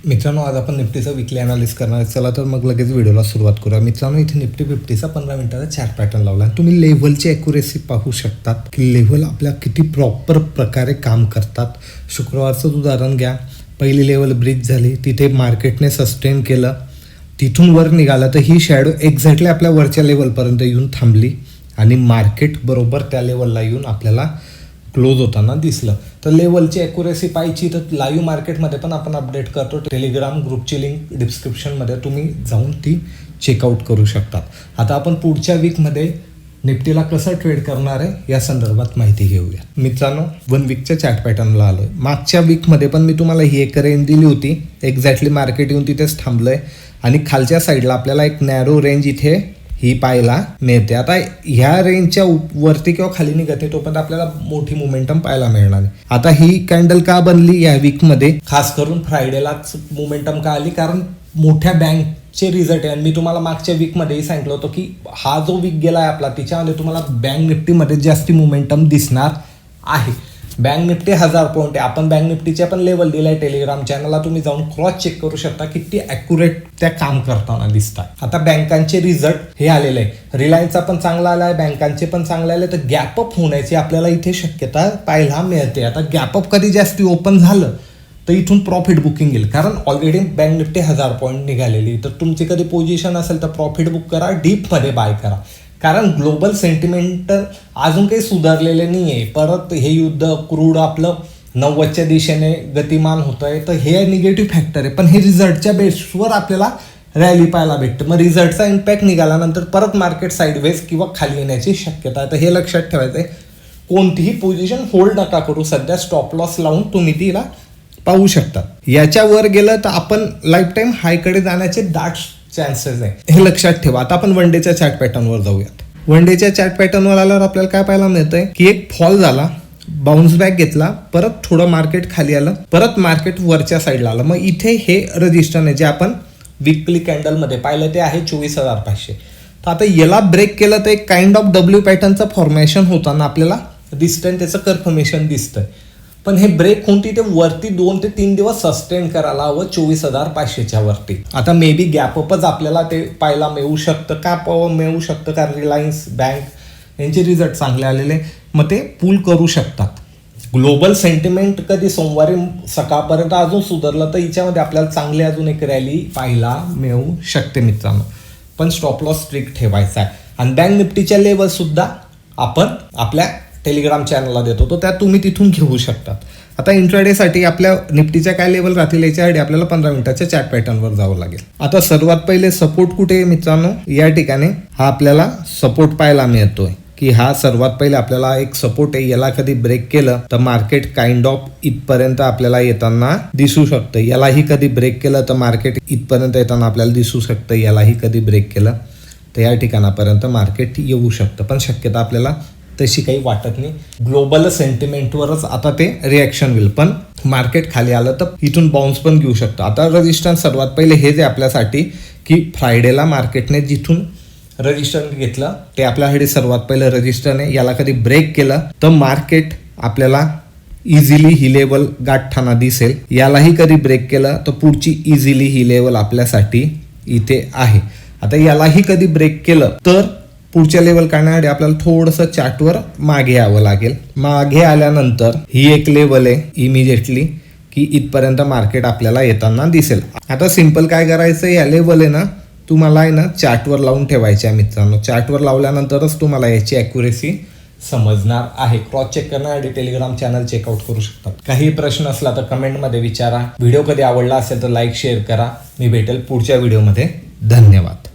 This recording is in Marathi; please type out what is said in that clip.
मित्रांनो, आज आपण निफ्टीचा विकली अनालिसिस करणार आहे. चला तर मग लगेच व्हिडिओला सुरुवात करूया. मित्रांनो, इथे निफ्टी 50चा 15 मिनिटाचा चार्ट पॅटर्न लावला आहे. तुम्ही लेव्हलची ॲक्युरेसी पाहू शकतात की लेव्हल आपल्या किती प्रॉपर प्रकारे काम करतात. शुक्रवारचंच उदाहरण घ्या. पहिली लेवल ब्रिज झाली, तिथे मार्केटने सस्टेन केलं, तिथून वर निघालं तर ही शॅडो एक्झॅक्टली आपल्या वरच्या लेवलपर्यंत येऊन थांबली आणि मार्केट बरोबर त्या लेवलला येऊन आपल्याला क्लोज होताना दिसलं. तर लेवलची ॲक्युरेसी पाहिजे तर लाईव्ह मार्केटमध्ये पण आपण अपडेट करतो. टेलिग्राम ग्रुपची लिंक डिस्क्रिप्शनमध्ये तुम्ही जाऊन ती चेकआउट करू शकतात. आता आपण पुढच्या वीकमध्ये निफ्टीला कसं ट्रेड करणार आहे या संदर्भात माहिती घेऊया. मित्रांनो, 1 वीकच्या चार्ट पॅटर्नला आलो आहे. मागच्या वीकमध्ये पण मी तुम्हाला ही एक रेंज दिली होती. एक्झॅक्टली मार्केट येऊन तिथेच थांबलं आहे आणि खालच्या साईडला आपल्याला एक नॅरो रेंज इथे ही पाहायला मिळते. आता ह्या रेंजच्या वरती किंवा खाली निघत नाही तोपर्यंत आपल्याला मोठी मोमेंटम पाहायला मिळणार नाही. आता ही कॅन्डल का बनली या वीकमध्ये, खास करून फ्रायडेलाच मोमेंटम का आली, कारण मोठ्या बँकचे रिझल्ट आहे. आणि मी तुम्हाला मागच्या वीकमध्येही सांगितलं होतं की हा जो वीक गेला आहे आपला, तिच्यामध्ये तुम्हाला बँक निफ्टीमध्ये जास्ती मोमेंटम दिसणार आहे. बँक निफ्टी 1000 पॉईंट आहे. आपण बँक निफ्टीच्या पण लेवल दिलाय टेलिग्राम चॅनलला, तुम्ही जाऊन क्रॉस चेक करू शकता किती ॲक्युरेट त्या काम करताना दिसतात. आता बँकांचे रिझल्ट हे आलेले आहे. रिलायन्सचा पण चांगला आला आहे, बँकांचे पण चांगले आले. तर गॅपअप होण्याची आपल्याला इथे शक्यता पाहायला मिळते. आता गॅपअप कधी जास्ती ओपन झालं तर इथून प्रॉफिट बुकिंग येईल, कारण ऑलरेडी बँक निफ्टी 1000 पॉईंट निघालेली. तर तुमची कधी पोझिशन असेल तर प्रॉफिट बुक करा, डीपमध्ये बाय करा, कारण ग्लोबल सेंटिमेंट अजून काही सुधारलेले नाही आहे. परत हे युद्ध, क्रूड आपलं 90च्या दिशेने गतिमान होत आहे, तर हे निगेटिव्ह फॅक्टर आहे. पण हे रिझल्टच्या बेसवर आपल्याला रॅली पाहायला भेटतं. मग रिझल्टचा इम्पॅक्ट निघाल्यानंतर परत मार्केट साईडवेज किंवा खाली येण्याची शक्यता आहे. तर हे लक्षात ठेवायचं आहे. कोणतीही पोझिशन होल्ड नका करू. सध्या स्टॉप लॉस लावून तुम्ही तिला पाहू शकता. याच्यावर गेलं तर आपण लाईफ टाईम हायकडे जाण्याचे दाट चान्सेस आहे, हे लक्षात ठेवा. आता आपण वन डेच्या चार्ट पॅटर्नवर जाऊयात. वन डेच्या चार्ट पॅटर्नवर आल्यावर आपल्याला काय पाहायला मिळतंय की एक फॉल झाला, बाउन्स बॅक घेतला, परत थोडं मार्केट खाली आलं, परत मार्केट वरच्या साईडला आलं. मग इथे हे रजिस्टर आहे जे आपण वीकली कॅन्डलमध्ये पाहिलं, ते आहे 24,500. तर आता याला ब्रेक केलं तर एक काइंड ऑफ डब्ल्यू पॅटर्नचं फॉर्मेशन होताना आपल्याला दिसतंय, त्याचं कन्फर्मेशन दिसतंय. पण हे ब्रेक होऊन तिथे वरती 2 ते 3 दिवस सस्टेन करायला हवं 24,500च्या वरती. आता मे बी गॅपअपच आपल्याला ते पाहायला मिळू शकतं. का मिळू शकतं? कारण रिलायन्स, बँक यांचे रिझल्ट चांगले आलेले, मग ते पुल करू शकतात. ग्लोबल सेंटिमेंट कधी सोमवारी सकाळपर्यंत अजून सुधारलं तर हिच्यामध्ये आपल्याला चांगली अजून एक रॅली पाहायला मिळू शकते मित्रांनो. पण स्टॉप लॉस स्ट्रिक्ट ठेवायचा आहे. आणि बँक निफ्टीच्या लेवल सुद्धा आपण आपल्या टेलिग्राम चॅनलला देतो, तो त्यात तुम्ही तिथून घेऊ शकतात. आता इंट्राडेसाठी आपल्या निफ्टीच्या काय लेवल राहतील याच्यासाठी आपल्याला 15 मिनिटाच्या चार्ट पॅटर्नवर जावं लागेल. आता सर्वात पहिले सपोर्ट कुठे आहे मित्रांनो, या ठिकाणी हा आपल्याला सपोर्ट पाहायला मिळतोय की हा सर्वात पहिले आपल्याला एक सपोर्ट आहे. याला कधी ब्रेक केलं तर मार्केट काइंड ऑफ इथपर्यंत आपल्याला येताना दिसू शकतं. यालाही कधी ब्रेक केलं तर मार्केट इथपर्यंत येताना आपल्याला दिसू शकतं. यालाही कधी ब्रेक केलं तर या ठिकाणापर्यंत मार्केट येऊ शकतं. पण शक्यता आपल्याला तशी काही वाटत नाही. ग्लोबल सेंटिमेंटवरच आता ते रिॲक्शन होईल. पण मार्केट खाली आलं तर इथून बाउन्स पण घेऊ शकतं. आता रजिस्टन्स सर्वात पहिले हेच आहे आपल्यासाठी की फ्रायडेला मार्केटने जिथून रजिस्टर घेतलं ते आपल्यासाठी सर्वात पहिलं रजिस्टर आहे. याला कधी ब्रेक केलं तर मार्केट आपल्याला इझिली ही लेवल गाठताना दिसेल. यालाही कधी ब्रेक केलं तर पुढची इझिली ही लेवल आपल्यासाठी इथे आहे. आता यालाही कधी ब्रेक केलं तर पुढच्या लेवल काढण्यासाठी आपल्याला थोडंसं चार्टवर मागे यावं लागेल. मागे आल्यानंतर ही एक लेवल आहे इमिजिएटली की इथपर्यंत मार्केट आपल्याला येताना दिसेल. आता सिंपल काय करायचं, या लेवल आहे ना तुम्हाला आहे ना चार्टवर लावून ठेवायचे आहे मित्रांनो. चार्टवर लावल्यानंतरच तुम्हाला याची ॲक्युरेसी समजणार आहे. क्रॉस चेक करण्यासाठी टेलिग्राम चॅनल चेकआउट करू शकतात. काही प्रश्न असला तर कमेंटमध्ये विचारा. व्हिडिओ कधी आवडला असेल तर लाईक शेअर करा. मी भेटेल पुढच्या व्हिडिओमध्ये. धन्यवाद.